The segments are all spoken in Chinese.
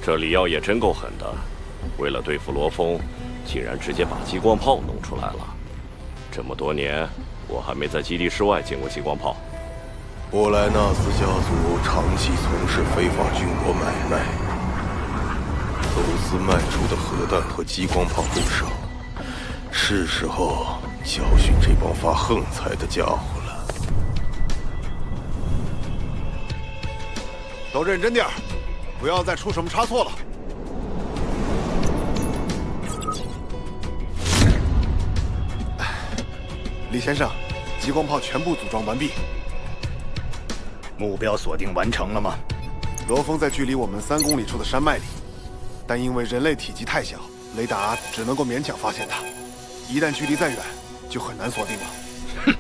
这李耀也真够狠的，为了对付罗峰，竟然直接把激光炮弄出来了。这么多年，我还没在基地室外见过激光炮。波莱纳斯家族长期从事非法军火买卖，走私卖出的核弹和激光炮不少，是时候教训这帮发横财的家伙了。都认真点儿，不要再出什么差错了。李先生，激光炮全部组装完毕。目标锁定完成了吗？罗峰在距离我们3公里处的山脉里，但因为人类体积太小，雷达只能够勉强发现它。一旦距离再远，就很难锁定了。哼，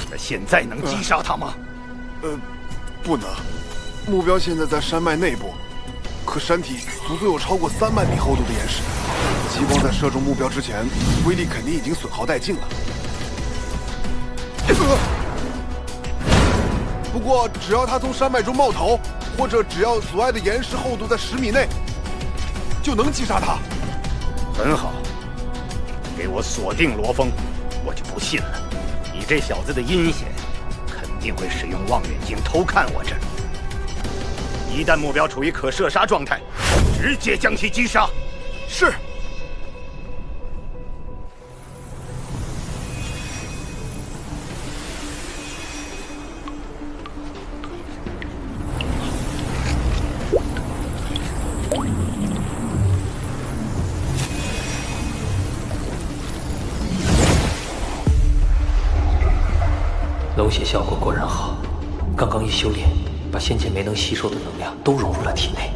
那现在能击杀它吗？不能。目标现在在山脉内部，可山体足足有超过3万米厚度的岩石，激光在射中目标之前，威力肯定已经损耗殆尽了。不过，只要他从山脉中冒头，或者只要阻碍的岩石厚度在10米内，就能击杀他。很好，给我锁定罗峰，我就不信了，你这小子的阴险，肯定会使用望远镜偷看我这儿。一旦目标处于可射杀状态，直接将其击杀。是。龙血效果果然好，刚刚一修炼，把先前没能吸收的能量都融入了体内，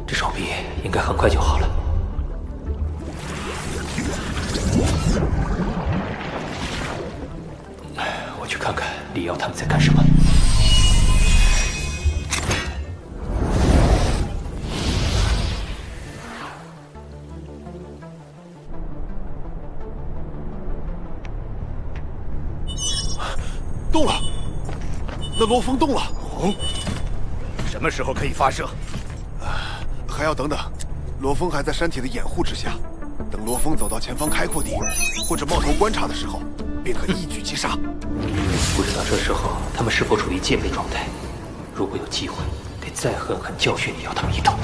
这手臂应该很快就好了。我去看看李瑶他们在干什么。动了，那罗峰动了。哦，什么时候可以发射？还要等等，罗峰还在山体的掩护之下。等罗峰走到前方开阔地，或者冒头观察的时候，便可一举击杀。不知道这时候他们是否处于戒备状态？如果有机会，得再狠狠教训李瑶他们一通。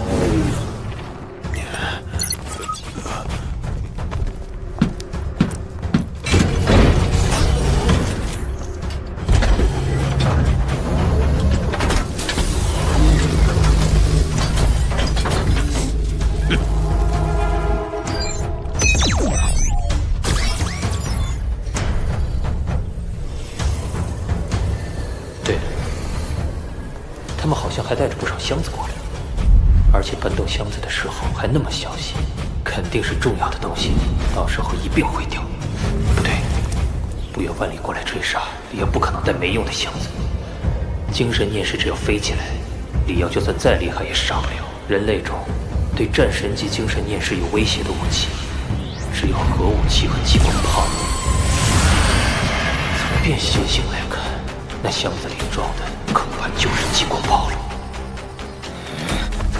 还带着不少箱子过来，而且搬动箱子的时候还那么小心，肯定是重要的东西，到时候一并毁掉。不对，不远万里过来追杀，也不可能带没用的箱子。精神念石只要飞起来，李瑶就算再厉害也杀不了。人类中对战神级精神念石有威胁的武器，只有核武器和激光炮。从变形性来看，那箱子里装的恐怕就是激光炮了。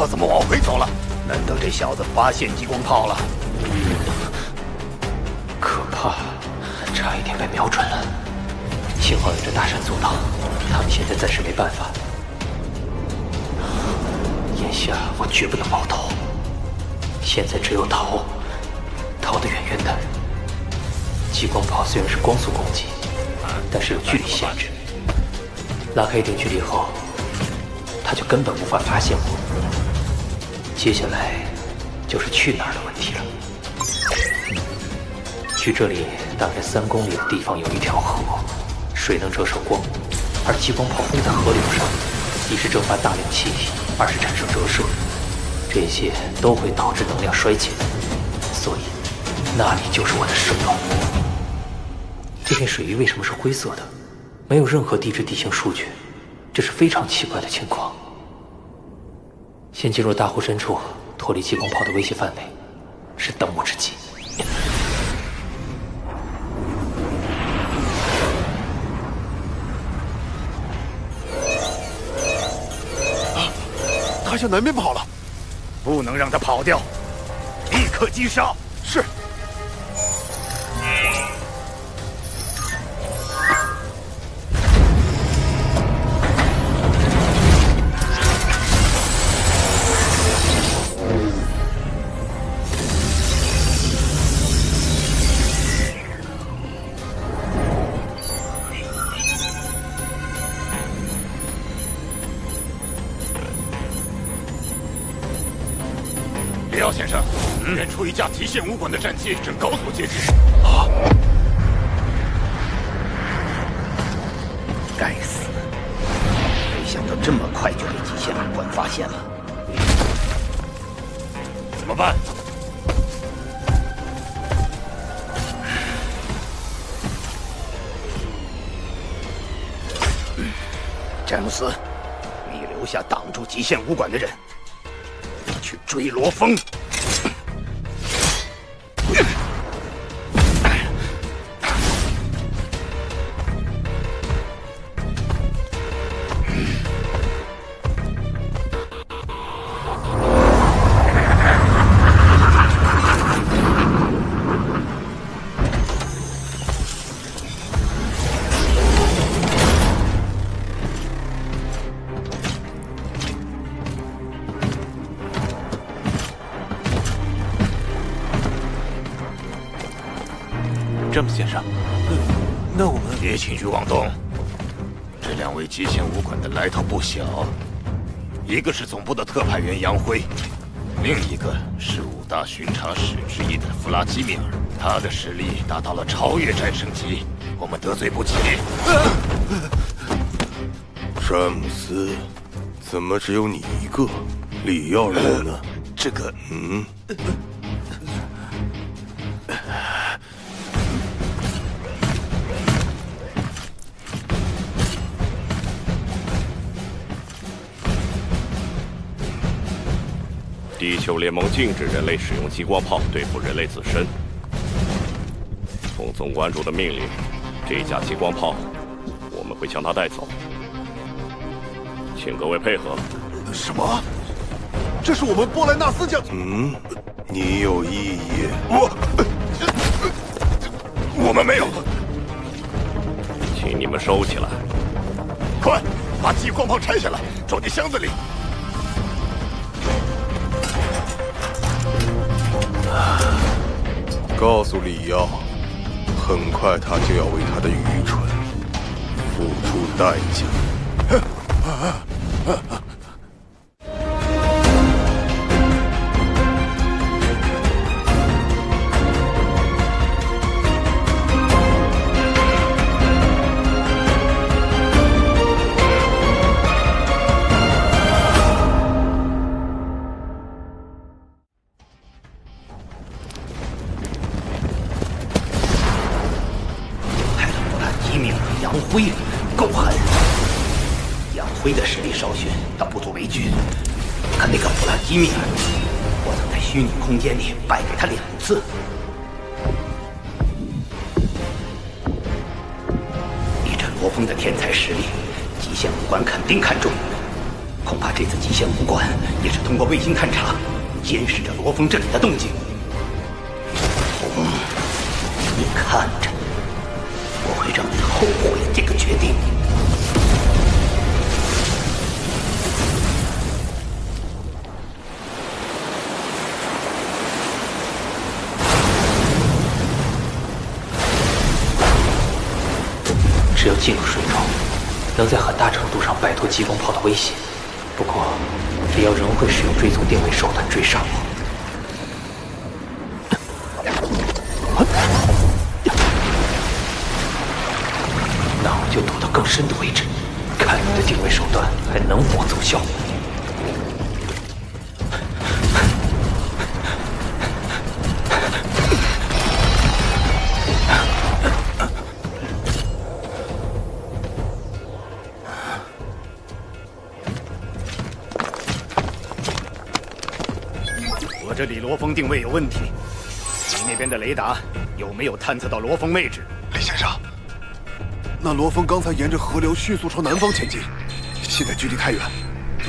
他怎么往回走了？难道这小子发现激光炮了？可怕，差一点被瞄准了。幸好有这大山阻挡，他们现在暂时没办法。眼下我绝不能冒头，现在只有逃，逃得远远的。激光炮虽然是光速攻击，但是有距离限制，拉开一定距离后，他就根本无法发现我。接下来就是去哪儿的问题了。距这里大概3公里的地方有一条河，水能折射光，而激光炮轰在河流上，一是蒸发大量气体，二是产生折射，这些都会导致能量衰减，所以那里就是我的生路。这片水域为什么是灰色的？没有任何地质地形数据，这是非常奇怪的情况。先进入大湖深处，脱离激光炮的威胁范围，是当务之急。他向南边跑了，不能让他跑掉，立刻击杀。是。李奥先生，远处一架极限武馆的战机正高速接近。该死！没想到这么快就被极限武馆发现了。怎么办？詹姆斯，你留下挡住极限武馆的人，去追罗峰。詹姆斯先生，那我们别轻举妄动。这2位极限武馆的来头不小，一个是总部的特派员杨辉，另一个是5大巡查使之一的弗拉基米尔，他的实力达到了超越战胜级，我们得罪不起。詹姆斯，怎么只有你一个？里奥人呢？这个，地球联盟禁止人类使用激光炮对付人类自身。奉总管主的命令，这架激光炮我们会将它带走，请各位配合。什么？这是我们波莱纳斯将……你有异议？我们没有。请你们收起来。快，把激光炮拆下来，装进箱子里。告诉里奥，很快他就要为他的愚蠢付出代价。杨辉够狠，杨辉的实力稍逊，他不足为惧。可那个弗拉基米尔，我曾在虚拟空间里败给他2次。以这罗峰的天才实力，极限武馆肯定看中。恐怕这次极限武馆也是通过卫星探查，监视着罗峰这里的动静。你看着，我会让你后悔这个决定。只有进入水中，能在很大程度上摆脱激光炮的威胁。不过，李瑶仍会使用追踪定位手段追杀我。那我就躲到更深的位置，看你的定位手段还能否奏效。我这里罗峰定位有问题，你那边的雷达有没有探测到罗峰位置？李先生，那罗峰刚才沿着河流迅速朝南方前进，现在距离太远，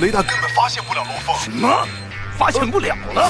雷达根本发现不了罗峰。什么？发现不了了。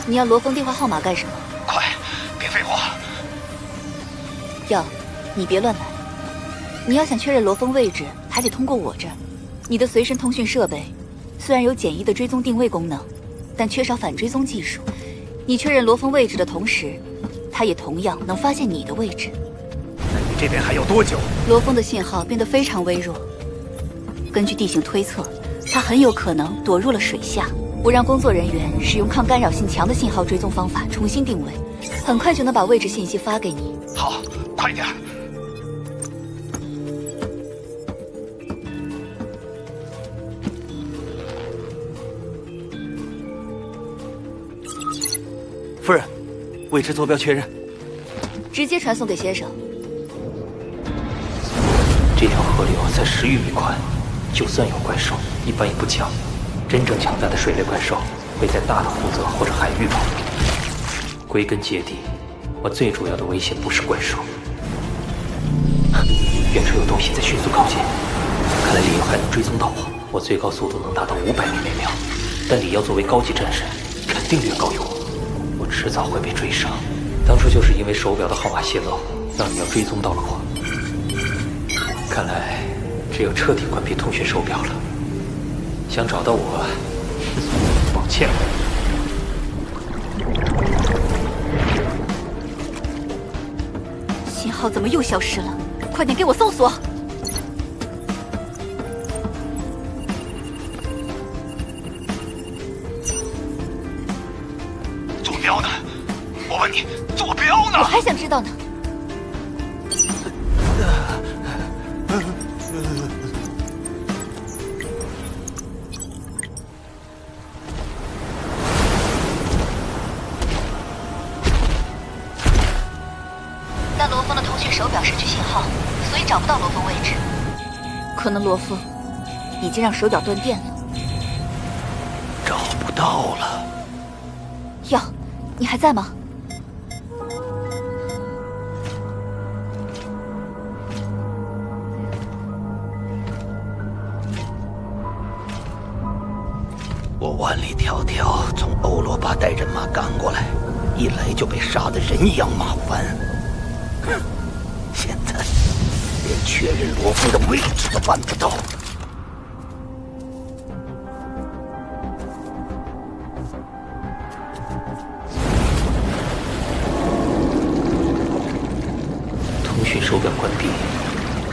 你要罗峰电话号码干什么？快，别废话！你别乱来。你要想确认罗峰位置，还得通过我这儿。你的随身通讯设备虽然有简易的追踪定位功能，但缺少反追踪技术。你确认罗峰位置的同时，他也同样能发现你的位置。那你这边还有多久？罗峰的信号变得非常微弱，根据地形推测，他很有可能躲入了水下。我让工作人员使用抗干扰性强的信号追踪方法重新定位，很快就能把位置信息发给你。好，快点！夫人，位置坐标确认。直接传送给先生。这条河流才10余米宽，就算有怪兽，一般也不强。真正强大的水类怪兽会在大的湖泽或者海域跑。归根结底，我最主要的威胁不是怪兽。远处有东西在迅速靠近，看来李瑶还能追踪到我。我最高速度能达到500米每秒，但李瑶作为高级战士，肯定略高于我。我迟早会被追上。当初就是因为手表的号码泄露，让李瑶追踪到了我。看来只有彻底关闭通讯手表了。想找到我，抱歉了。信号怎么又消失了？快点给我搜索！坐标呢？我问你，坐标呢？我还想知道呢。但罗峰的通讯手表失去信号，所以找不到罗峰位置。可能罗峰已经让手表断电了。找不到了。你还在吗？我万里迢迢从欧罗巴带人马赶过来，一来就被杀得人仰马翻。哼，现在连确认罗峰的位置都办不到。通讯手表关闭，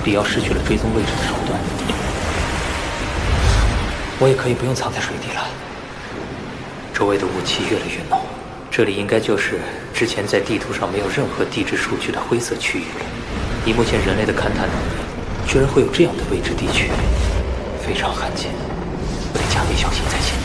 李瑶失去了追踪位置的手段。我也可以不用藏在水底了。周围的雾气越来越浓，这里应该就是之前在地图上没有任何地质数据的灰色区域了。以目前人类的勘探能力，居然会有这样的未知地区，非常罕见。我得加倍小心才行。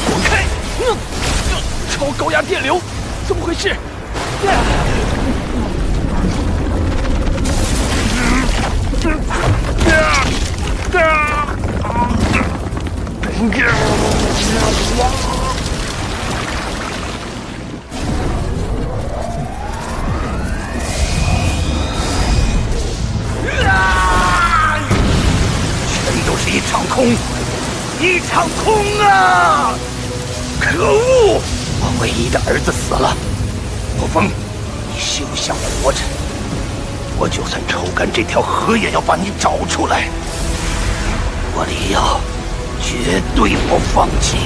滚开！超高压电流，怎么回事？全都是一场空，一场空啊！可恶！我唯一的儿子死了，罗峰，你休想活着！我就算抽干这条河，也要把你找出来。我李瑶绝对不放弃。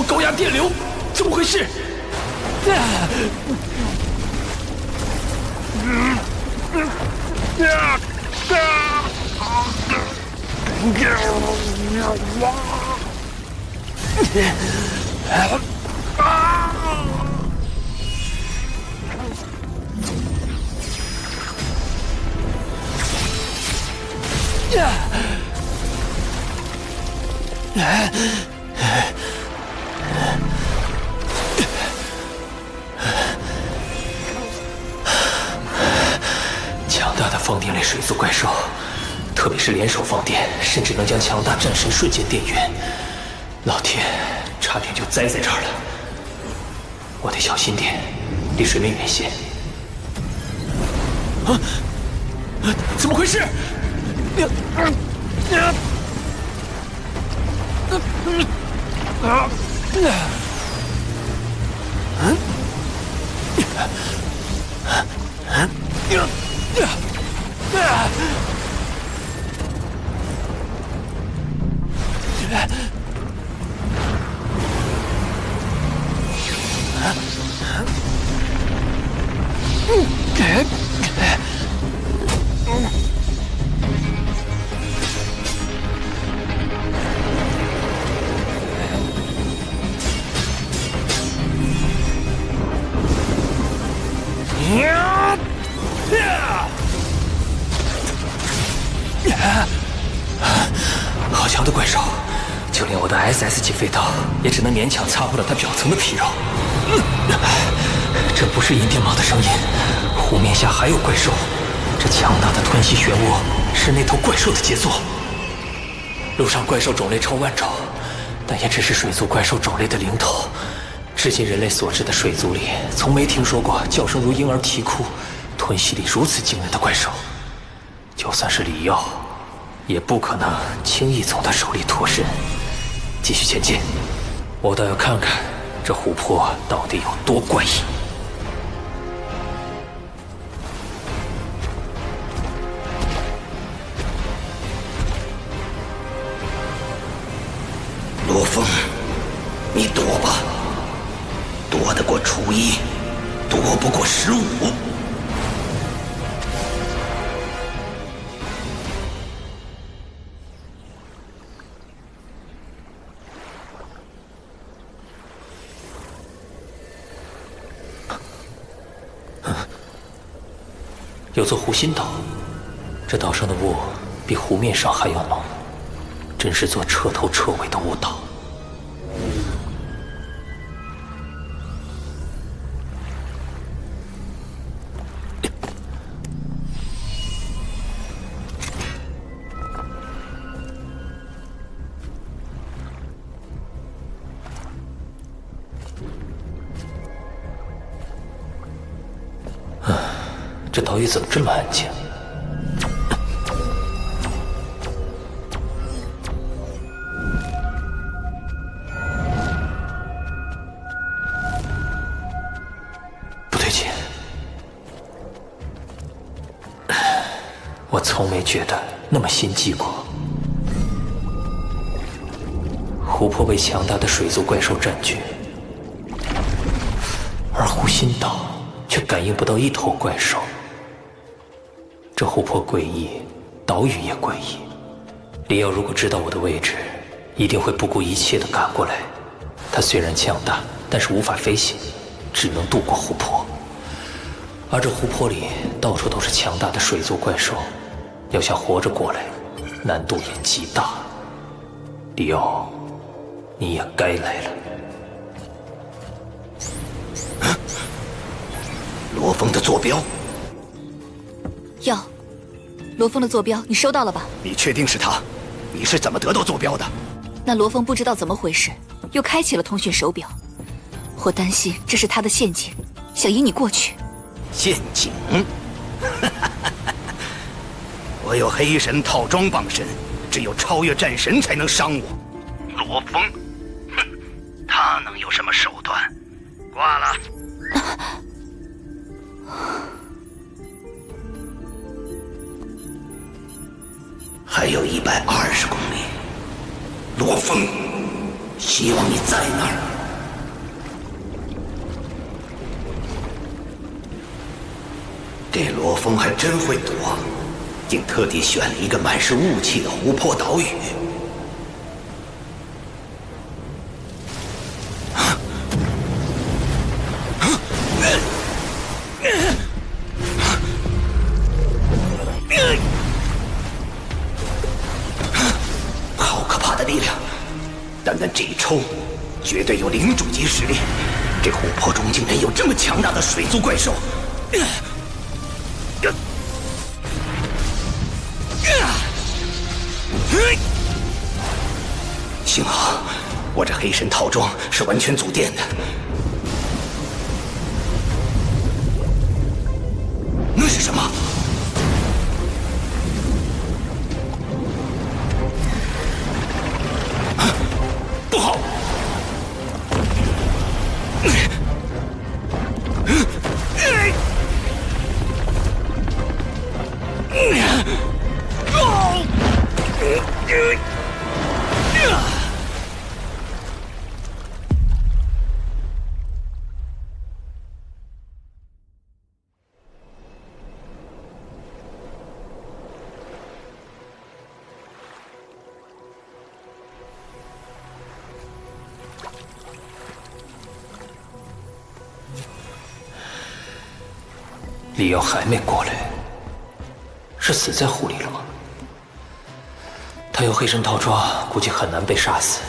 超高压电流，怎么回事？强大的放电类水族怪兽，特别是联手放电，甚至能将强大战神瞬间电晕。老天，差点就栽在这儿了。我得小心点，离水面远些。怎么回事？好强的怪兽，就连我的 SS 级飞刀也只能勉强擦破了它表层的皮肉。这不是银电蟒的声音，湖面下还有怪兽。这强大的吞噬漩涡是那头怪兽的杰作。陆上怪兽种类超万种，但也只是水族怪兽种类的零头。至今人类所知的水族里，从没听说过叫声如婴儿啼哭、吞噬力如此惊人的怪兽。就算是里奥，也不可能轻易从他手里脱身。继续前进，我倒要看看这湖泊到底有多怪异。罗峰，你躲吧，躲得过初一，躲不过15。有座湖心岛，这岛上的雾比湖面上还要浓，真是座彻头彻尾的雾岛。这岛屿怎么这么安静？不对劲，我从没觉得那么心悸过。湖泊被强大的水族怪兽占据，而湖心岛却感应不到一头怪兽。这湖泊诡异，岛屿也诡异。里奥如果知道我的位置，一定会不顾一切地赶过来。他虽然强大，但是无法飞行，只能渡过湖泊。而这湖泊里到处都是强大的水族怪兽，要想活着过来，难度也极大。里奥，你也该来了。罗峰的坐标。要，罗峰的坐标你收到了吧？你确定是他？你是怎么得到坐标的？那罗峰不知道怎么回事，又开启了通讯手表。我担心这是他的陷阱，想引你过去。陷阱？我有黑神套装傍身，只有超越战神才能伤我。罗峰，哼，他能有什么手段？挂了。还有120公里，罗峰，希望你在那儿。罗峰还真会躲，竟特地选了一个满是雾气的湖泊岛屿。好可怕的力量！单单这一抽，绝对有领主级实力。这湖泊中竟然有这么强大的水族怪兽！幸好我这黑神套装是完全阻电的。那是什么？不好！李瑶还没过来，是死在湖里了吗？他有黑神套装，估计很难被杀死。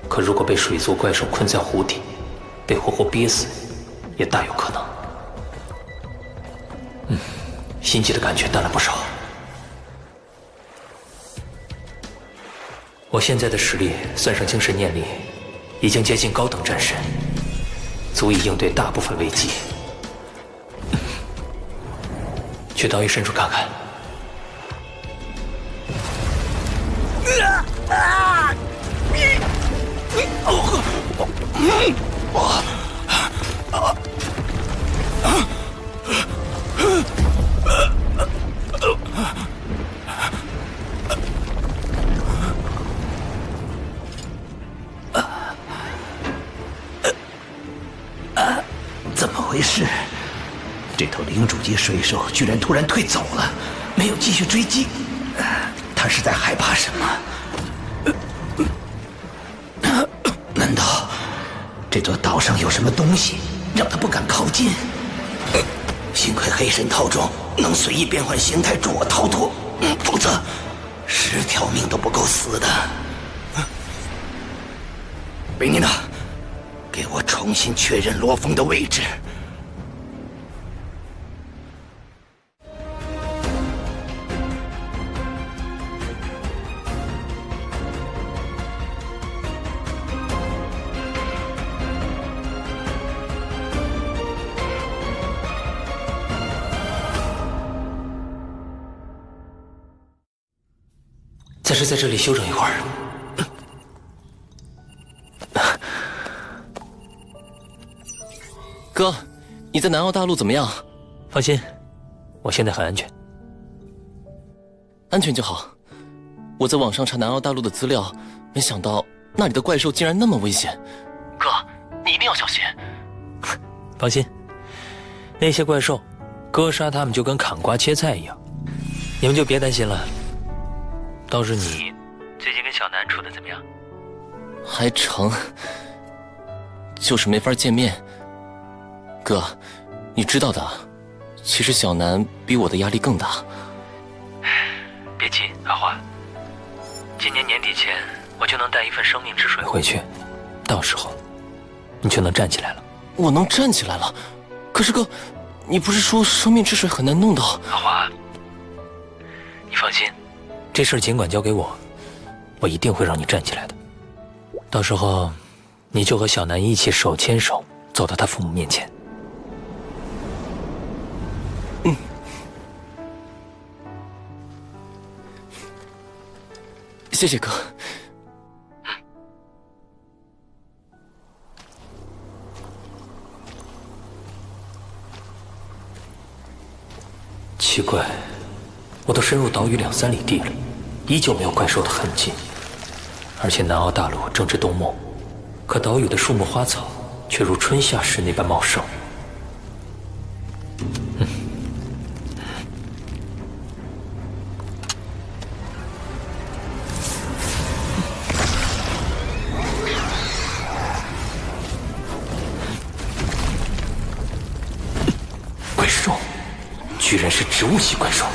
可如果被水族怪兽困在湖底，被活活憋死，也大有可能。心悸的感觉淡了不少。我现在的实力，算上精神念力，已经接近高等战神，足以应对大部分危机。去岛屿深处看看。怎么回事？这头领主级水兽居然突然退走了，没有继续追击。他是在害怕什么？难道这座岛上有什么东西让他不敢靠近？幸亏黑神套装能随意变换形态助我逃脱，否则10条命都不够死的。维妮娜，给我重新确认罗峰的位置。暂时在这里休整一会儿。哥，你在南澳大陆怎么样？放心，我现在很安全。安全就好。我在网上查南澳大陆的资料，没想到那里的怪兽竟然那么危险。哥，你一定要小心。放心，那些怪兽，割杀它们就跟砍瓜切菜一样，你们就别担心了。倒是你，最近跟小南处的怎么样？还成，就是没法见面。哥，你知道的，其实小南比我的压力更大。别急，阿华，今年年底前我就能带一份生命之水回去，到时候你就能站起来了。我能站起来了？可是哥，你不是说生命之水很难弄到？阿华，你放心，这事儿尽管交给我，我一定会让你站起来的。到时候，你就和小南一起手牵手走到他父母面前。谢谢哥。奇怪，我都深入岛屿2、3里地了，依旧没有怪兽的痕迹。而且南澳大陆正值冬末，可岛屿的树木花草却如春夏时那般茂盛。兽，居然是植物系怪兽。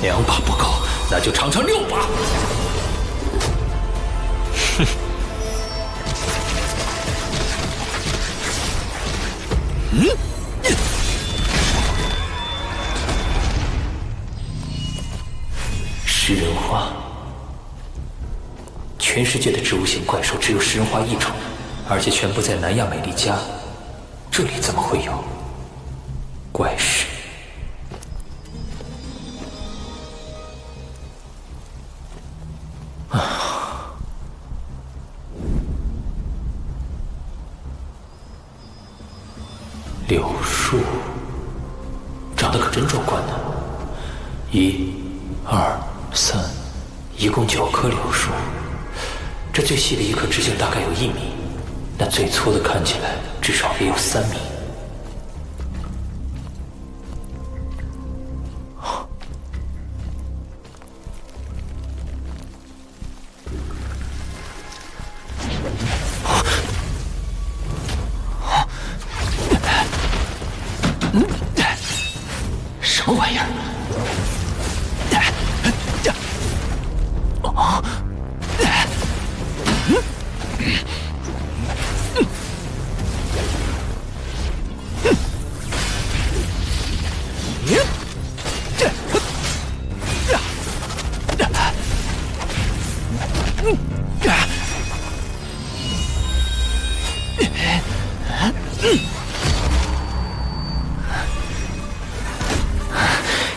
2把不够，那就尝尝6把。哼！食人花，全世界的植物型怪兽只有食人花1种，而且全部在南亚美利加，这里怎么会有怪石？柳树长得可真壮观呢！1、2、3，一共9棵柳树。这最细的一棵直径大概有1米，那最粗的看起来至少也有3米。什么玩意儿？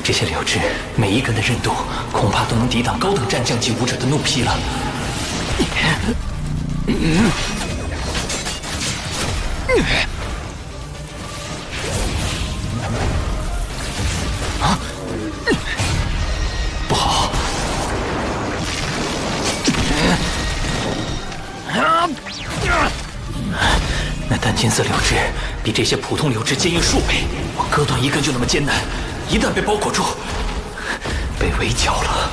这些柳枝每一根的韧度，恐怕都能抵挡高等战将级武者的怒劈了。啊！不好！那淡金色柳枝比这些普通柳枝坚硬数倍，我割断一根就那么艰难。一旦被包裹住，被围剿了，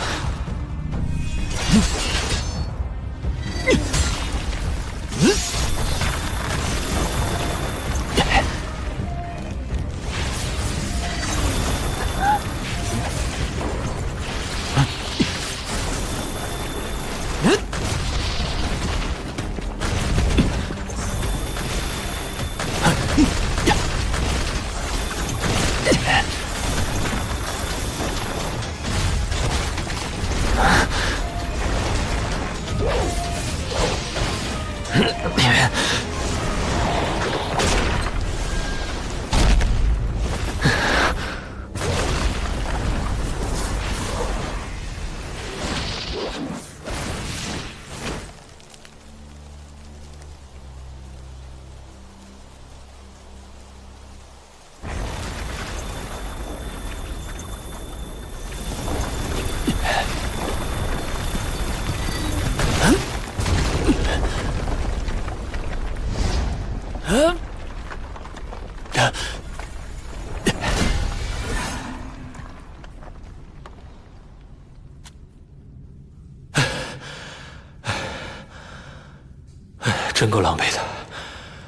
真够狼狈的。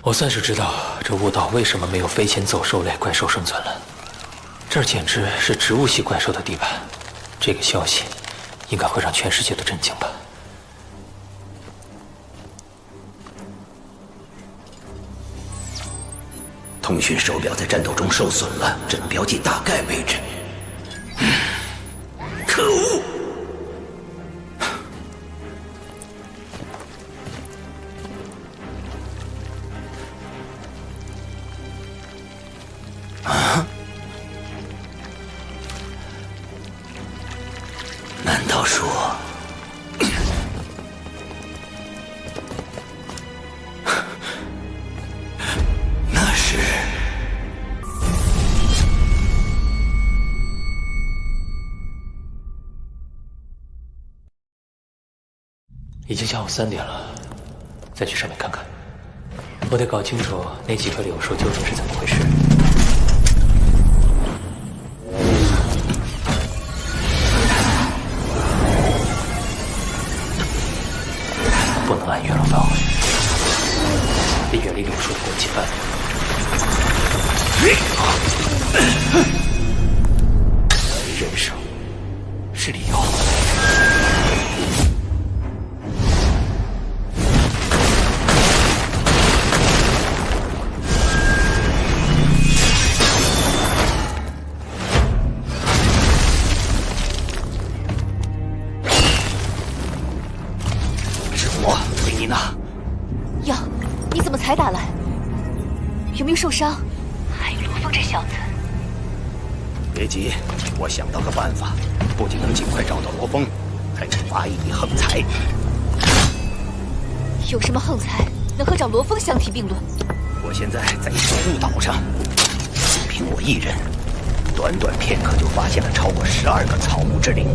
我算是知道这雾岛为什么没有飞禽走兽类怪兽生存了。这儿简直是植物系怪兽的地盘。这个消息应该会让全世界都震惊吧。通讯手表在战斗中受损了，只能标记大概位置。可恶！啊？难道说已经下午3点了，再去上面看看。我得搞清楚那几棵柳树究竟是怎么回事。不能按月亮返回，得远离柳树的攻击范围。人手是理由。是我，维妮娜。哟，你怎么才打来？有没有受伤？还有罗峰这小子。别急，我想到个办法，不仅能尽快找到罗峰，还能发一笔横财。有什么横财能和找罗峰相提并论？我现在在一座雾岛上，凭我一人，短短片刻就发现了超过12个草木之灵。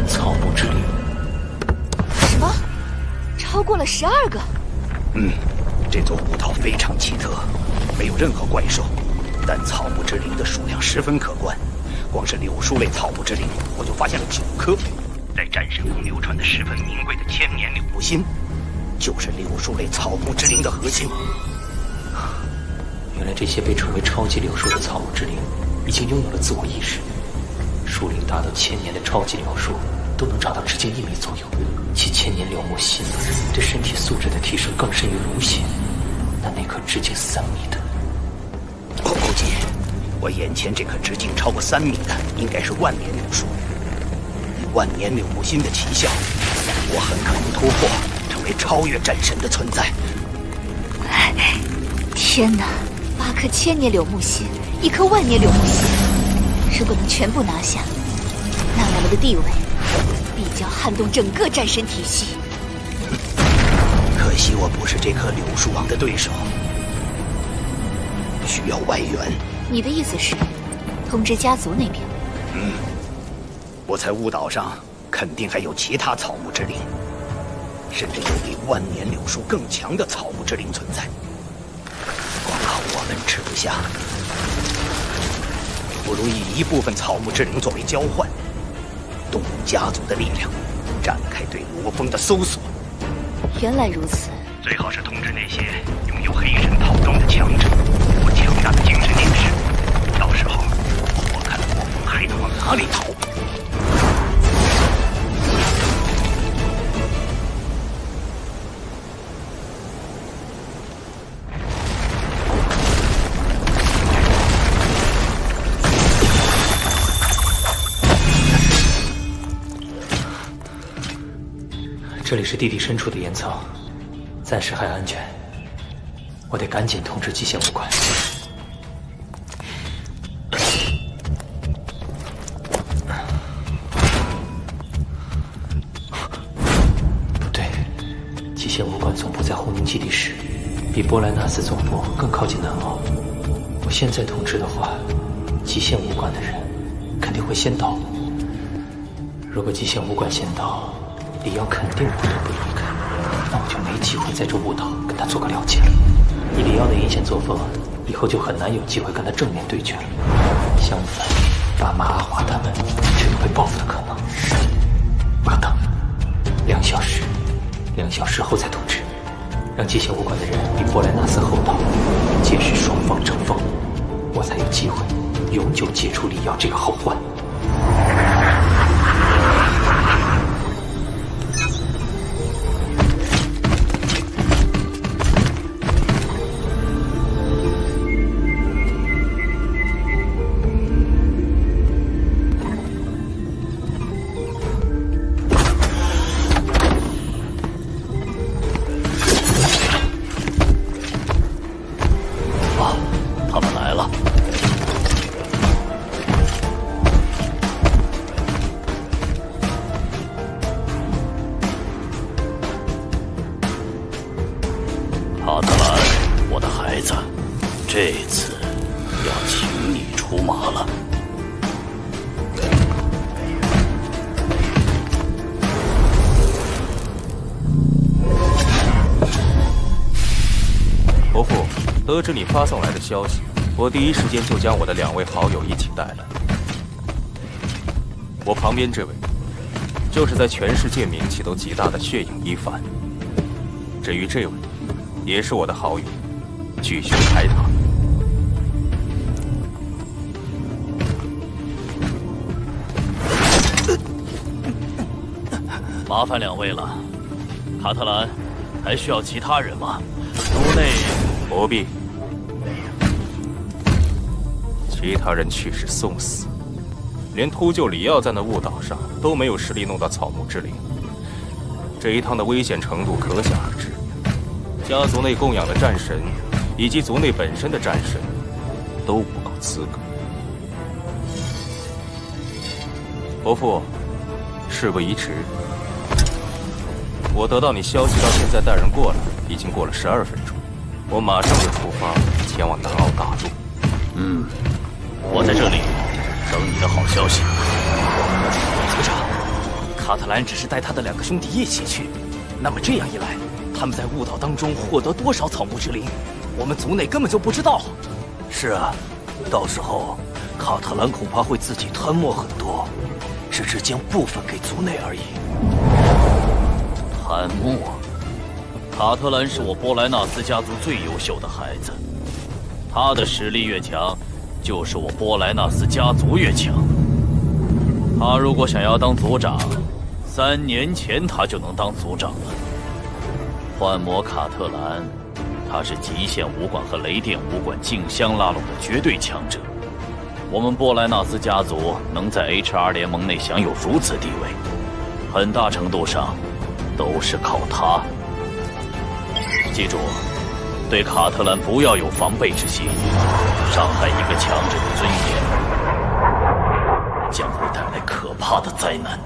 草木之灵？什么？超过了12个？这座雾岛非常奇特，没有任何怪兽，但草木之灵的数量十分可观。光是柳树类草木之灵，我就发现了9颗，在战神宫流传的十分名贵的千年柳木心，就是柳树类草木之灵的核心。原来这些被称为超级柳树的草木之灵，已经拥有了自我意识。树龄达到1000年的超级柳树，都能长到直径1米左右，其千年柳木心对身体素质的提升更甚于芦血。那棵直径3米的，我估计，我眼前这棵直径超过3米的，应该是万年柳树。万年柳木心的奇效，我很可能突破，成为超越战神的存在。天哪！8颗千年柳木心，1颗万年柳木心，如果能全部拿下，那我们的地位必将撼动整个战神体系。可惜我不是这棵柳树王的对手，需要外援。你的意思是，通知家族那边？我猜雾岛上肯定还有其他草木之灵，甚至有比万年柳树更强的草木之灵存在。光靠我们吃不下，不如以一部分草木之灵作为交换，动用家族的力量，展开对罗峰的搜索。原来如此。最好是通知那些拥有黑神套装的强者或强大的精神力士，到时候我看罗峰还能往哪里逃。这里是地底深处的岩层，暂时还安全。我得赶紧通知极限武馆。不对，极限武馆总部在红宁基地市，比波莱纳斯总部更靠近南澳。我现在通知的话，极限武馆的人肯定会先到。如果极限武馆先到，李耀肯定不得不离开，那我就没机会在这雾岛跟他做个了结了。以李耀的阴险作风，以后就很难有机会跟他正面对决了。相反，爸妈阿华他们就有被报复的可能。我要等2小时，2小时后再通知，让极限武馆的人比波莱纳斯后到，届时双方争锋，我才有机会永久解除李耀这个后患。得知你发送来的消息，我第一时间就将我的2位好友一起带来。我旁边这位，就是在全世界名气都极大的血影一番。至于这位，也是我的好友，巨凶开塔。麻烦2位了，卡特兰，还需要其他人吗？族内不必，其他人去是送死，连秃鹫里奥在那雾岛上都没有实力弄到草木之灵，这一趟的危险程度可想而知。家族内供养的战神，以及族内本身的战神，都不够资格。伯父，事不宜迟。我得到你消息，到现在带人过来，已经过了12分钟。我马上就出发，前往南澳大陆。我在这里等你的好消息。族长，卡特兰只是带他的2个兄弟一起去，那么这样一来，他们在雾岛当中获得多少草木之灵，我们族内根本就不知道。是啊，到时候卡特兰恐怕会自己吞没很多，只是将部分给族内而已。贪墨，卡特兰是我波莱纳斯家族最优秀的孩子，他的实力越强，就是我波莱纳斯家族越强。他如果想要当族长，3年前他就能当族长了。幻魔卡特兰，他是极限武馆和雷电武馆竞相拉拢的绝对强者。我们波莱纳斯家族能在 HR 联盟内享有如此地位，很大程度上都是靠他。记住，对卡特兰不要有防备之心，伤害一个强者的尊严，将会带来可怕的灾难。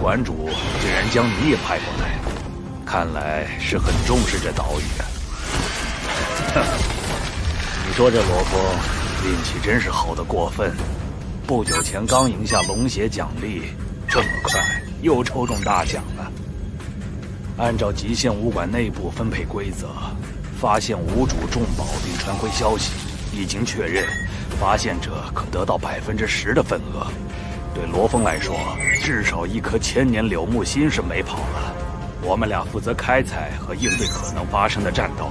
馆主竟然将你也派过来，看来是很重视这岛屿啊！哼，你说这罗峰运气真是好得过分，不久前刚赢下龙血奖励，这么快又抽中大奖了。按照极限武馆内部分配规则，发现无主重宝并传回消息，已经确认发现者可得到10%的份额。对罗峰来说，至少1颗千年柳木心是没跑了。我们俩负责开采和应对可能发生的战斗，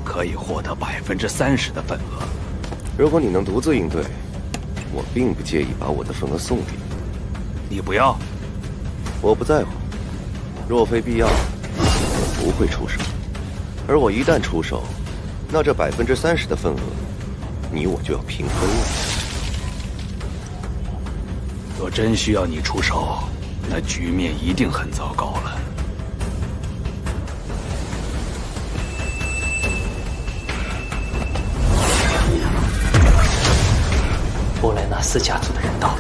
可以获得30%的份额。如果你能独自应对，我并不介意把我的份额送给你。你不要？我不在乎。若非必要，我不会出手。而我一旦出手，那这30%的份额，你我就要平分了。若真需要你出手，那局面一定很糟糕了。波莱纳斯家族的人到了。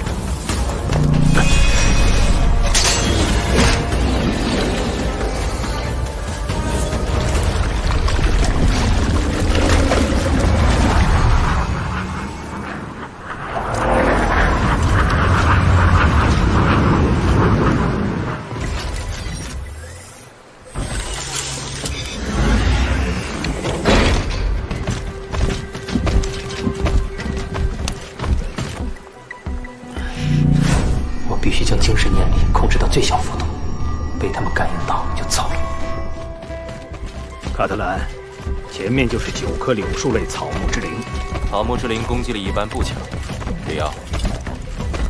必须将精神念力控制到最小幅度，被他们感应到就糟了。卡特兰，前面就是9颗柳树类草木之灵。草木之灵攻击力一般不强，里奥，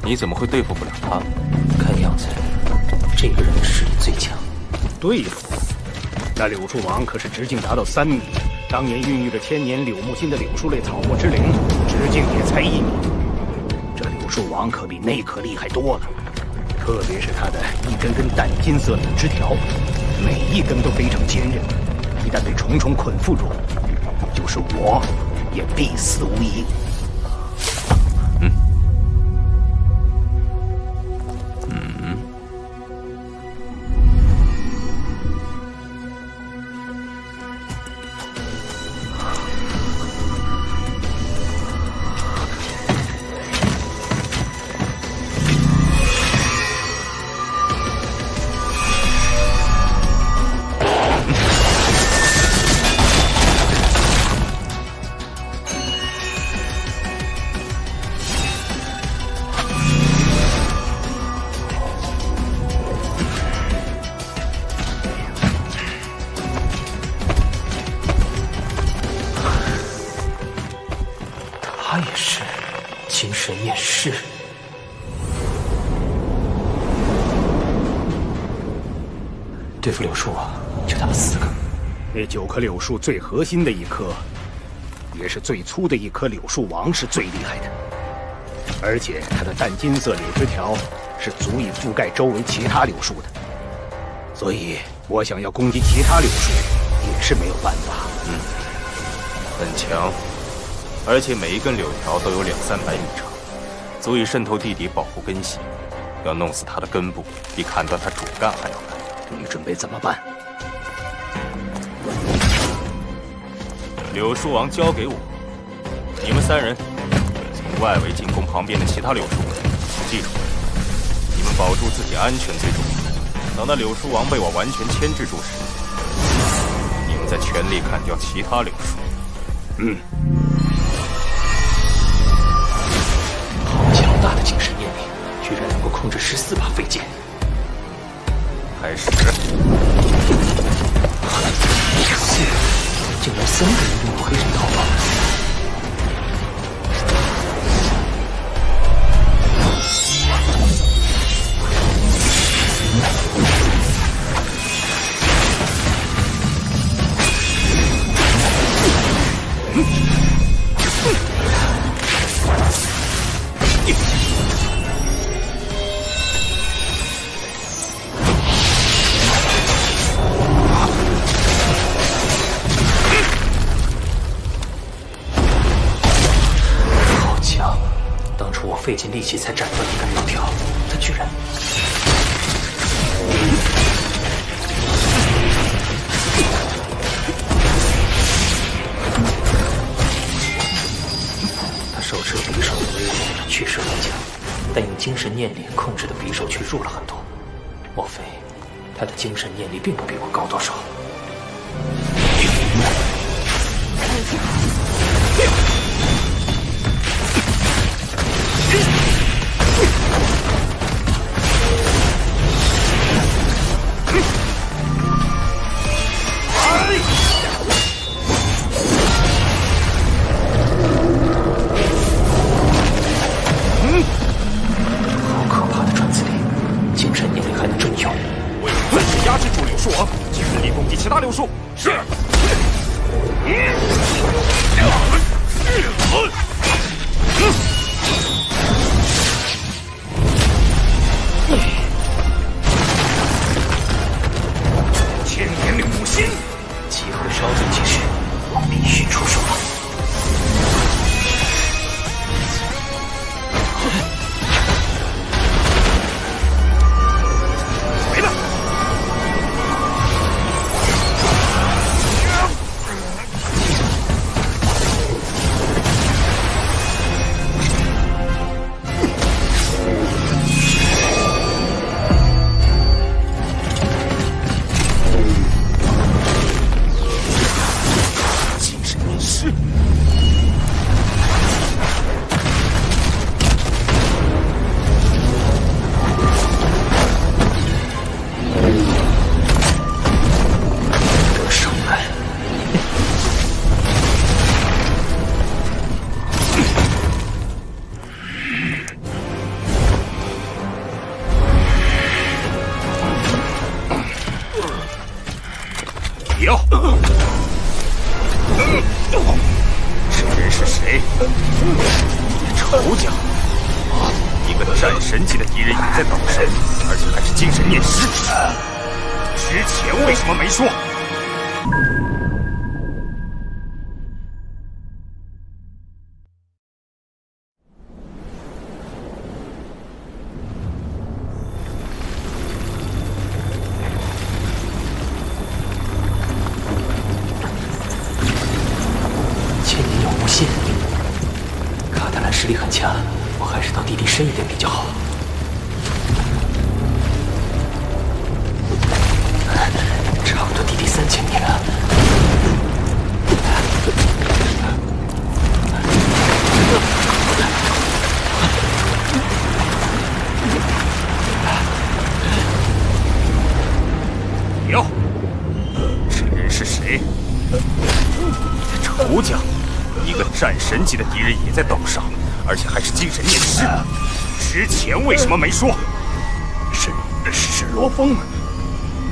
你怎么会对付不了他？看样子，这个人的实力最强。对付？那柳树王可是直径达到3米，当年孕育着千年柳木心的柳树类草木之灵，直径也才1米。这柳树王可比那棵厉害多了，特别是它的一根根淡金色柳枝条，每一根都非常坚韧，一旦被重重捆缚住，就是我也必死无疑。他也是精神验尸。对付柳树啊，就他们4个。那9棵柳树最核心的一棵，也是最粗的一棵柳树王是最厉害的，而且它的淡金色柳枝条是足以覆盖周围其他柳树的，所以我想要攻击其他柳树也是没有办法。很强。而且每一根柳条都有200-300米长，足以渗透地底保护根系。要弄死它的根部，比砍断它主干还要难。你准备怎么办？柳树王交给我，你们3人从外围进攻旁边的其他柳树。记住，你们保住自己安全最重要。等到柳树王被我完全牵制住时，你们再全力砍掉其他柳树。强大的精神念力，居然能够控制14把飞剑。开始。竟然3个人拥有黑神刀法。费尽力气才斩断一根柳条，他居然……他手持匕首的威力确实很强，但用精神念力控制的匕首却弱了很多。莫非他的精神念力并不比我高多少？其他柳树是。千年柳木心，机会稍纵即逝，我必须出手了。回来！这人是谁？仇家！一个战神级的敌人也在岛上，而且还是精神念师。之前为什么没说？千年永无心，卡特兰实力很强，我还是到地底深一点比较好。差不多地底3000米了。哟，这人是谁？仇家！一个战神级的敌人也在岛上，而且还是精神念师。之前为什么没说？是罗峰，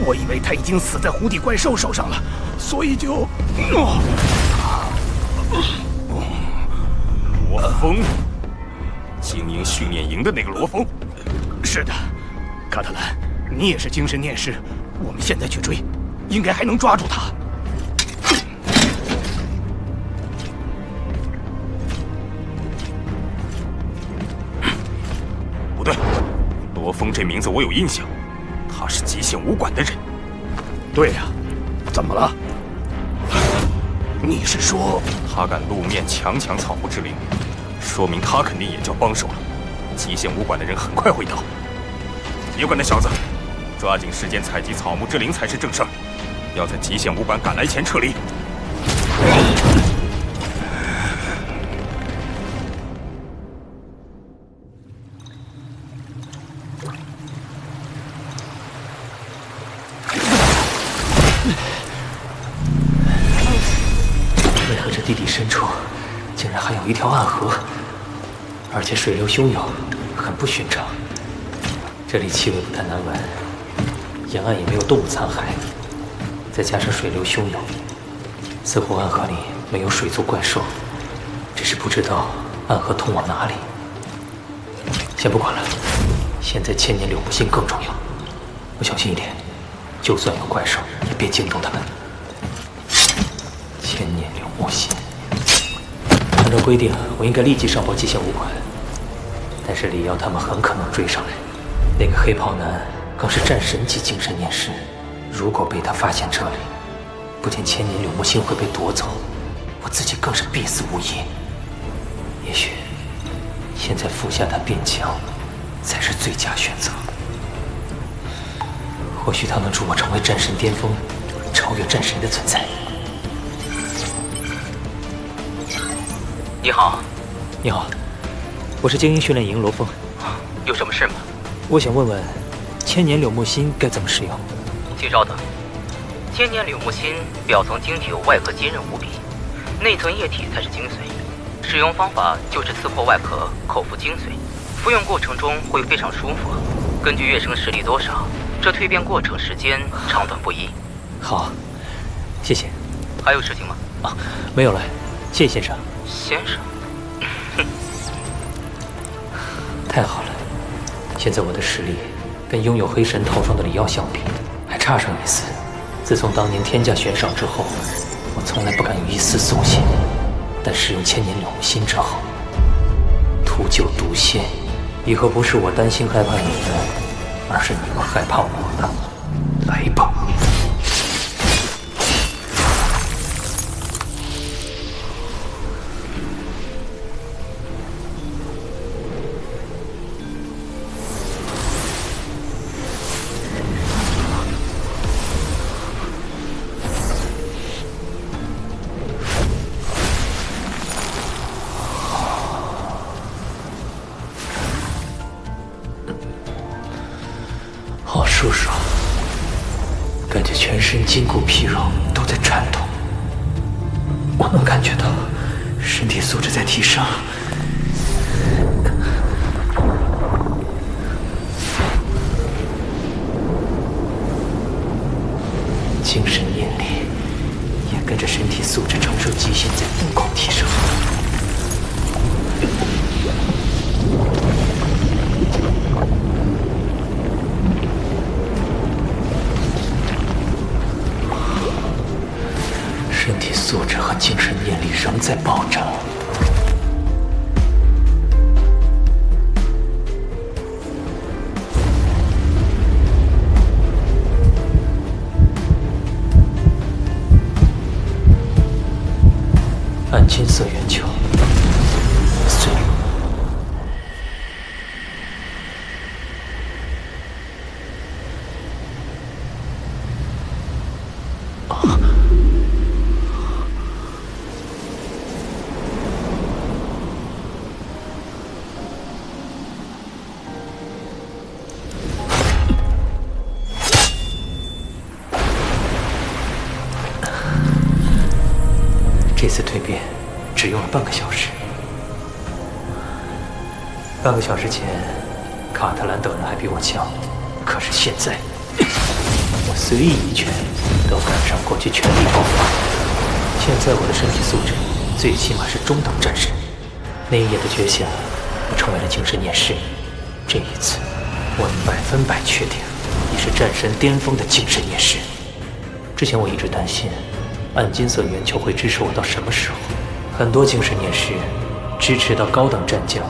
我以为他已经死在湖底怪兽手上了，所以就……罗峰，精英训练营的那个罗峰。是的，卡特兰，你也是精神念师，我们现在去追，应该还能抓住他。不对，罗峰这名字我有印象，他是极限武馆的人。对呀，怎么了？你是说他敢露面强抢草木之灵，说明他肯定也叫帮手了。极限武馆的人很快会到，别管那小子，抓紧时间采集草木之灵才是正事儿。要在极限武馆赶来前撤离。为何这地底深处竟然还有一条暗河，而且水流汹涌，很不寻常。这里气味不太难闻，沿岸也没有动物残骸，再加上水流汹涌，似乎暗河里没有水族怪兽，只是不知道暗河通往哪里。先不管了，现在千年柳木心更重要。我小心一点，就算有怪兽，也别惊动他们。千年柳木心，按照规定，我应该立即上报极限武馆，但是李瑶他们很可能追上来。那个黑袍男更是战神级精神念师，如果被他发现这里，不仅千年柳木心会被夺走，我自己更是必死无疑。也许现在服下他变强，才是最佳选择。或许他能助我成为战神巅峰，超越战神的存在。你好，你好，我是精英训练营罗峰。有什么事吗？我想问问，千年柳木心该怎么使用？请稍等。千年柳木心表层晶体有外壳坚韧无比，内层液体才是精髓。使用方法就是刺破外壳，口服精髓。服用过程中会非常舒服。根据跃升实力多少，这蜕变过程时间长短不一。好，谢谢。还有事情吗？啊，没有了，谢谢先生。先生，太好了，现在我的实力跟拥有黑神套装的李耀相比，还差上一丝。自从当年天价悬赏之后，我从来不敢有一丝松懈。但使用千年柳木心之后，图救毒仙，以后不是我担心害怕你们，而是你们害怕我了。来吧。好舒爽，感觉全身筋骨皮肉都在颤动。我能感觉到身体素质在提升。精神念力也跟着身体素质承受极限在疯狂提升。身体素质和精神念力仍在暴涨。暗金色圆球碎入。这次蜕变只用了半个小时。半个小时前，卡特兰等人还比我强，可是现在，我随意一拳都赶上过去全力爆发。现在我的身体素质最起码是中等战士。那一夜的觉醒，我成为了精神念师。这一次，我100%确定你是战神巅峰的精神念师。之前我一直担心暗金色圆球会支持我到什么时候？很多精神念师支持到高等战将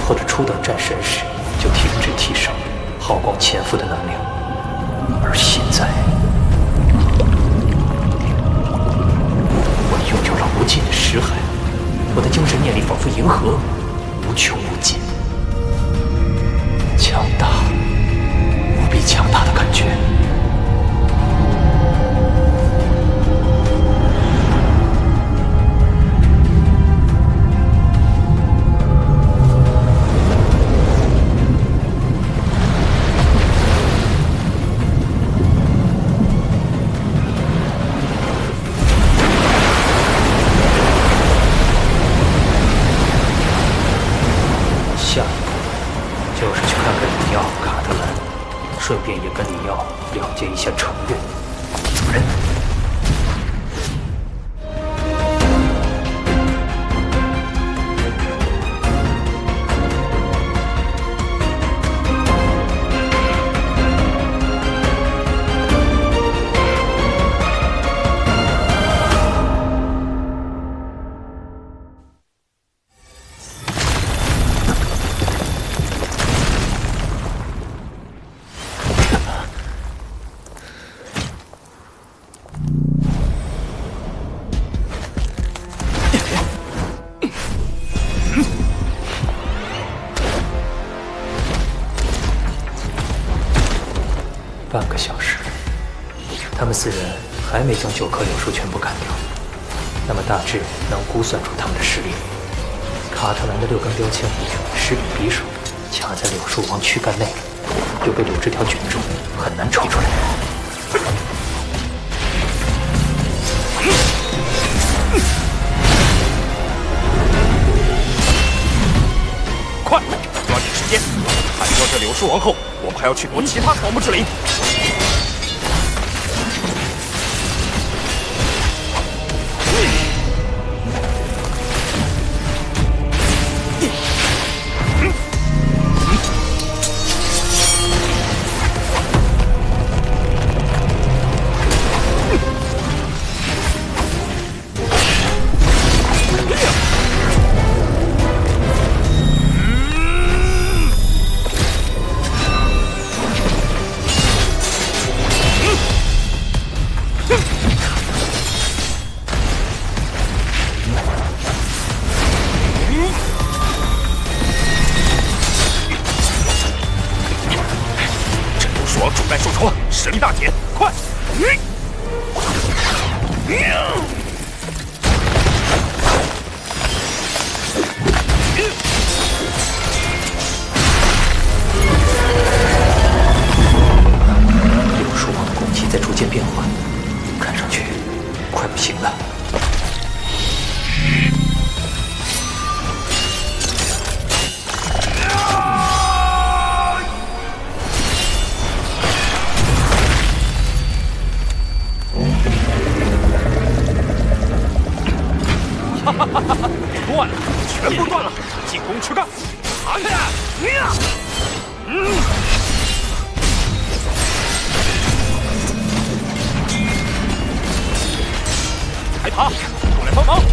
或者初等战神时就停止提升，耗光潜伏的能量。而现在，我拥有了无尽的识海，我的精神念力仿佛银河，无穷无尽，强大，无比强大的感觉。顺便也跟李耀了解一下成员。主人。半个小时，他们4人还没将9棵柳树全部干掉，那么大致能估算出他们的实力。卡特兰的6根标枪实比匕首，卡在柳树王躯干内了，又被柳枝条卷住，很难抽出来。快，抓紧时间！砍掉这柳树王后，我们还要去夺其他草木之灵。实力大减，快！柳树王的攻击在逐渐变缓，看上去快不行了。断了，全部断了！进攻吃干！爬开！海塔，过来帮忙！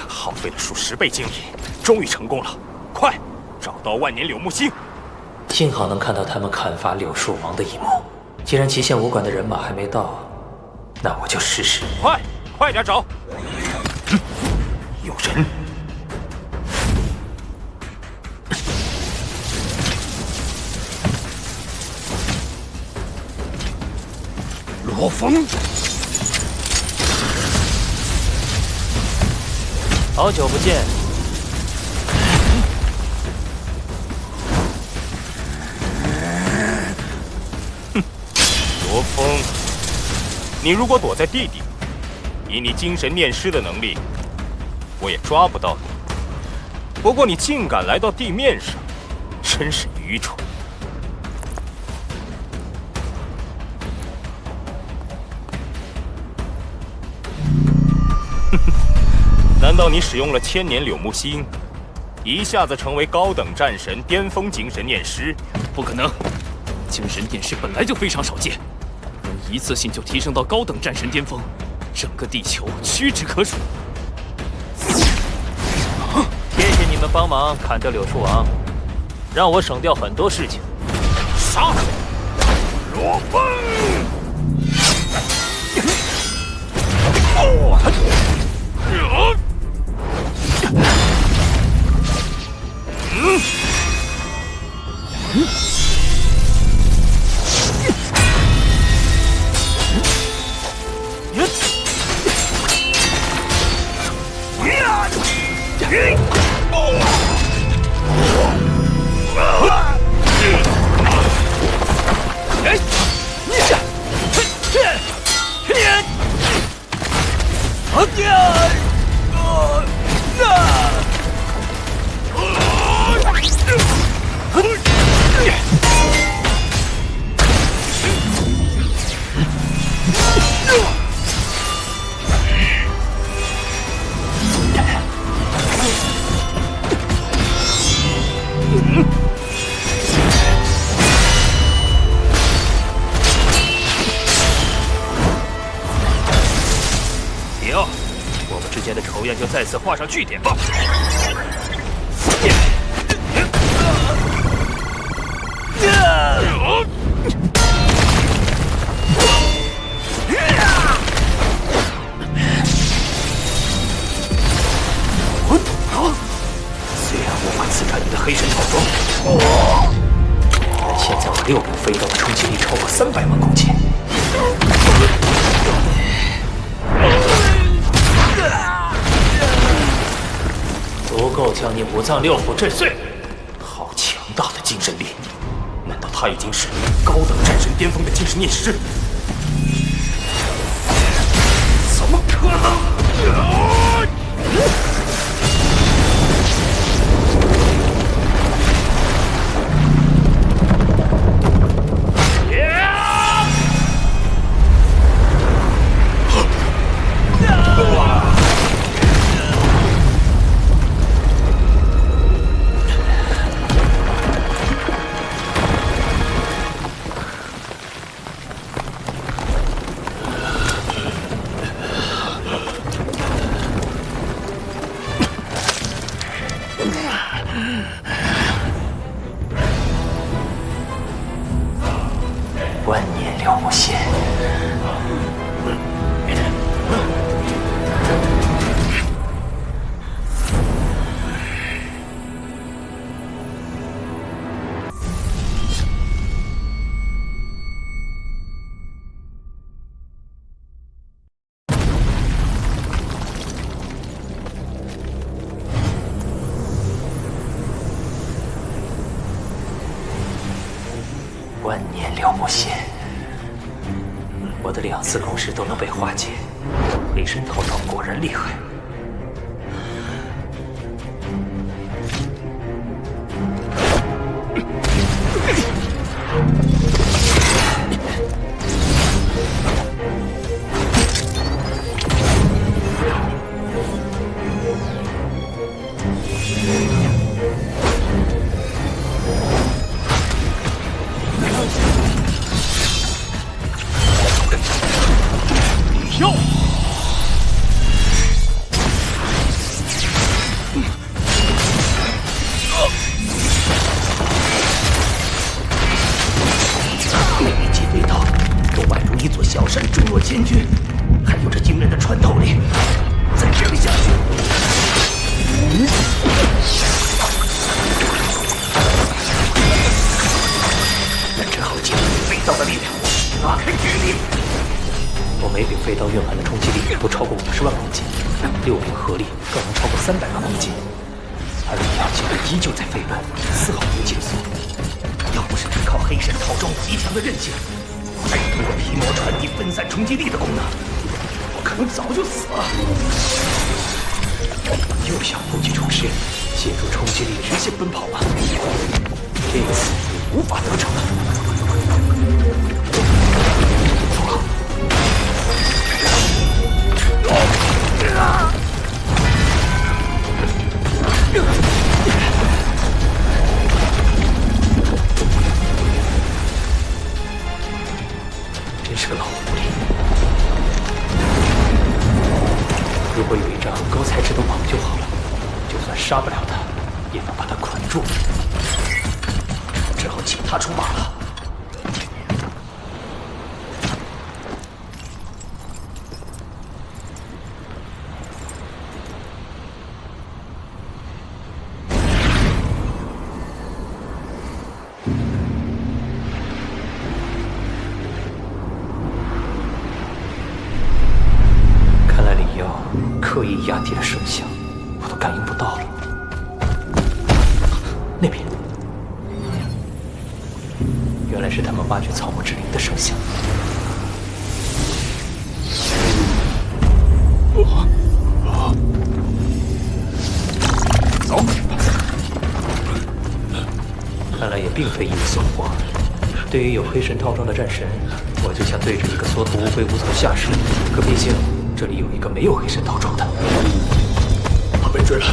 耗费了数10倍精力，终于成功了！快，找到万年柳木星！幸好能看到他们砍伐柳树王的一幕。既然极限武馆的人马还没到，那我就试试。快点找！有人！罗峰。 好久不见，罗峰，你如果躲在地底，以你精神念师的能力，我也抓不到你。不过你竟敢来到地面上，真是愚蠢。难道你使用了千年柳木星，一下子成为高等战神巅峰精神念师？不可能，精神念师本来就非常少见，能一次性就提升到高等战神巅峰，整个地球屈指可数。谢谢你们帮忙砍掉柳树王，让我省掉很多事情。杀！罗峰！就再次画上句点吧。虽然无法刺穿你的黑神套装，但现在我6步飞刀的冲击力超过300万公斤。 足够将你5脏6腑震碎，好强大的精神力！难道他已经是高等战神巅峰的精神念师？怎么可能？万年了无限。万年了无心，我的2次攻势都能被化解，黑神套装果然厉害。跳！每一击飞刀都宛如一座小山重若千钧，还有着惊人的穿透力。再这样下去，那只好借飞刀的力量拉开距离。我每柄飞刀蕴含的冲击力都超过50万公斤，6柄合力更能超过300万公斤，而李耀竟然依旧在飞轮，丝毫不减速。要不是只靠黑神套装极强的韧性，再通过皮膜传递分散冲击力的功能，我可能早就死了。又想不惧冲势，借助冲击力直线奔跑吗？这次无法得逞了。真是个老狐狸。如果有一张高材质的网就好了，就算杀不了他，也能把他捆住。只好请他出马了。刻意压低了声响，我都感应不到了。那边，原来是他们挖掘草木之灵的声响。走。看来也并非一无所获。对于有黑神套装的战神，我就像对着一个缩头乌龟无从下手。可毕竟这里有一个没有黑神套装的。他被追了。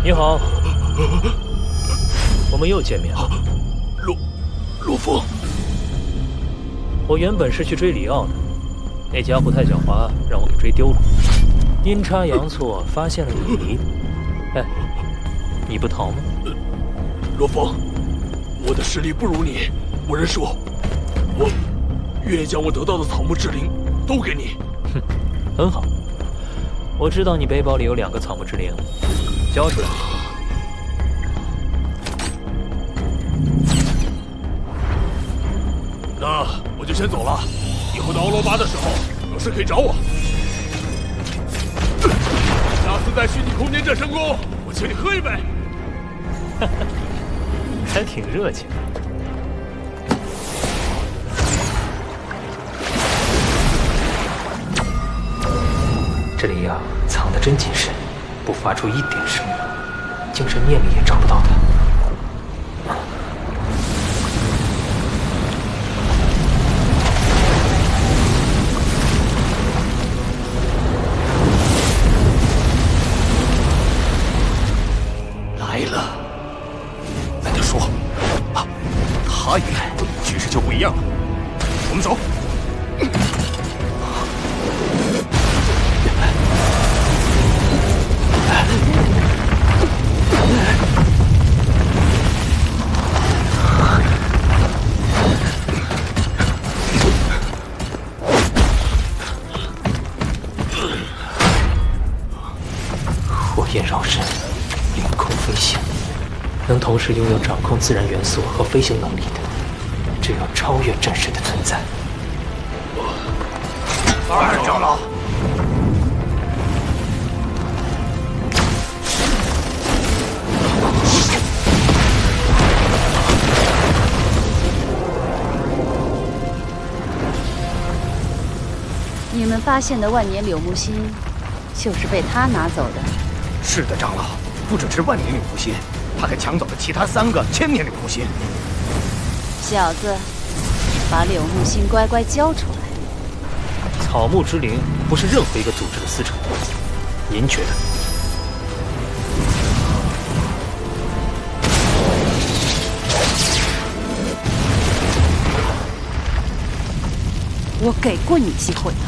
你好，我们又见面了。罗峰，我原本是去追里奥的，那家伙太狡猾，让我给追丢了。阴差阳错发现了你。哎，你不逃吗？罗峰，我的实力不如你，我认输。我愿意将我得到的草木之灵都给你。哼，很好。我知道你背包里有2个草木之灵，交出来。那我就先走了，以后到欧罗巴的时候有事可以找我。下次在虚拟空间战神宫，我请你喝一杯。哈哈，还挺热情。这里呀，藏得真谨慎，不发出一点声音，精神念力也找不到他。来了，那就说，啊，他一来，局势就不一样了。我们走。火焰绕身，凌空飞行，能同时拥有掌控自然元素和飞行能力的，只有超越战神的存在。二长老。你们发现的万年柳木心，就是被他拿走的。是的，长老，不只是万年柳木心，他还抢走了其他3个千年柳木心。小子，把柳木心乖乖交出来。草木之灵不是任何一个组织的私宠，您觉得？我给过你机会了。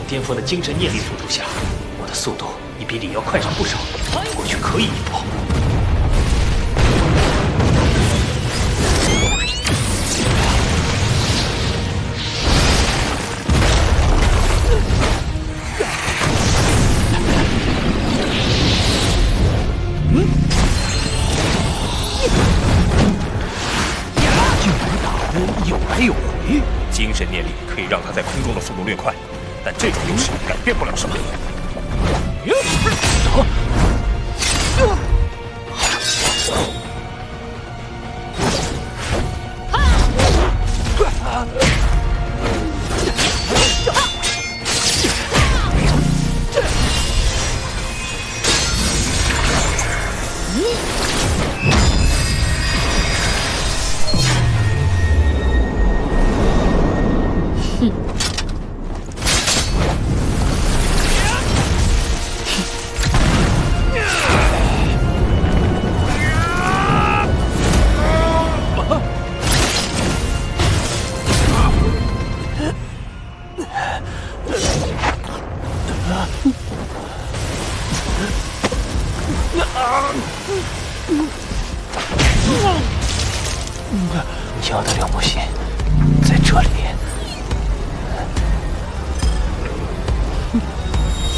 巅峰的精神念力辅助下，我的速度已比李瑶快上不少，过去可以一搏。竟然打得有来有回，精神念力可以让他在空中的速度略快。但这种优势改变不了什么。要的柳木心在这里。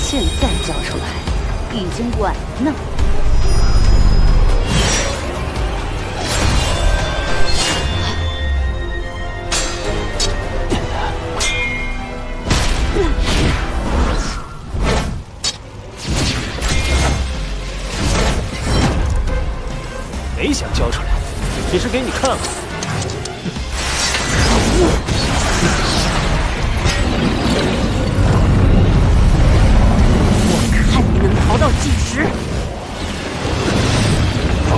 现在交出来，已经晚了呢。给你看看。我看你能逃到几时？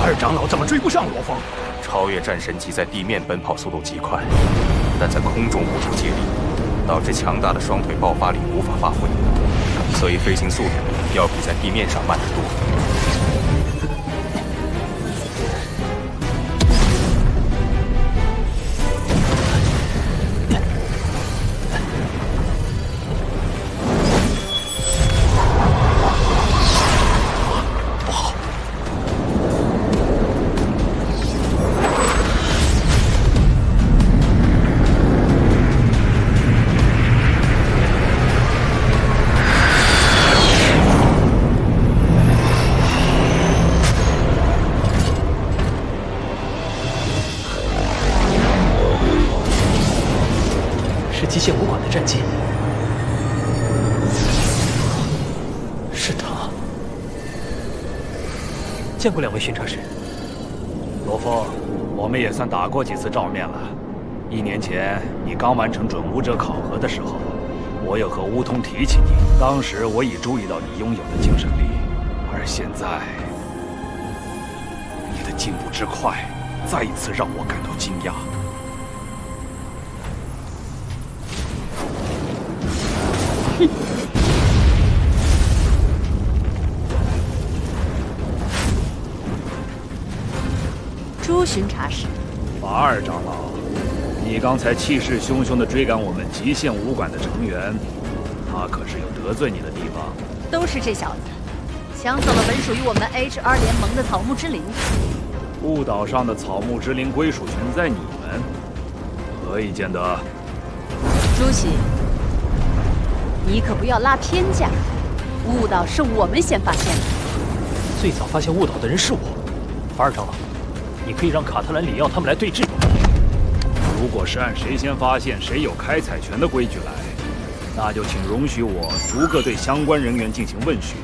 二长老怎么追不上罗峰？超越战神级在地面奔跑速度极快，但在空中无法借力，导致强大的双腿爆发力无法发挥，所以飞行速度要比在地面上慢得多。极限武馆的战绩，是他。见过两位巡查使。罗峰，我们也算打过几次照面了。1年前你刚完成准武者考核的时候，我有和乌通提起你，当时我已注意到你拥有的精神力，而现在你的进步之快，再一次让我感到惊讶。朱巡查使，法二长老，你刚才气势汹汹地追赶我们极限武馆的成员，他可是有得罪你的地方？都是这小子，抢走了本属于我们 HR 联盟的草木之灵。雾岛上的草木之灵归属权在你们，何以见得？朱喜，你可不要拉偏架。雾岛是我们先发现的，最早发现雾岛的人是我。法二长老，你可以让卡特兰、里奥他们来对质。如果是按谁先发现谁有开采权的规矩来，那就请容许我逐个对相关人员进行问询。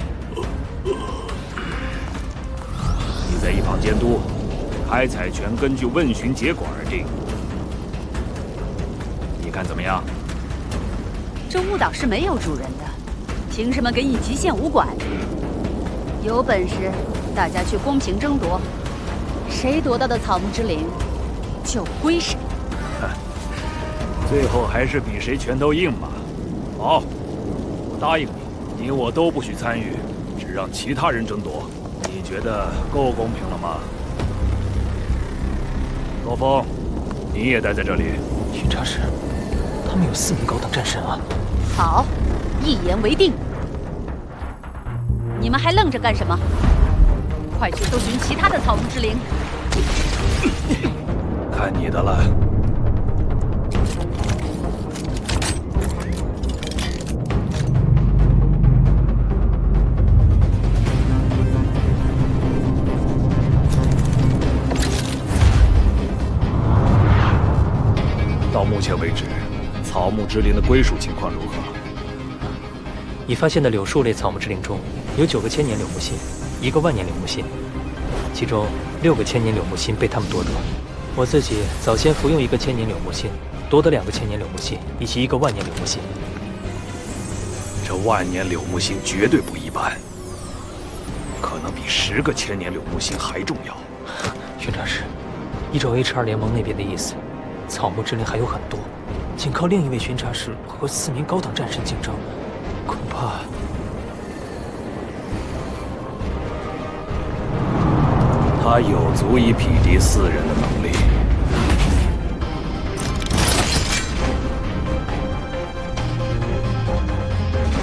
你在一旁监督，开采权根据问询结果而定。你看怎么样？这雾岛是没有主人的，凭什么给你极限武馆？有本事大家去公平争夺，谁夺到的草木之灵就归谁。最后还是比谁拳头硬嘛。好，我答应你，你我都不许参与，只让其他人争夺。你觉得够公平了吗？罗峰，你也待在这里。巡查使，他们有4名高等战神啊。好，一言为定。你们还愣着干什么？快去搜寻其他的草木之灵。看你的了。到目前为止，草木之灵的归属情况如何？你发现的柳树类草木之灵中，有9个千年柳木心，1个万年柳木心，其中6个千年柳木心被他们夺得。我自己早先服用1个千年柳木心，夺得2个千年柳木心以及1个万年柳木心。这万年柳木心绝对不一般，可能比10个千年柳木心还重要。巡查使，依照 HR 联盟那边的意思，草木之灵还有很多，仅靠另一位巡查使和4名高等战神竞争，恐怕……他有足以匹敌4人的能力。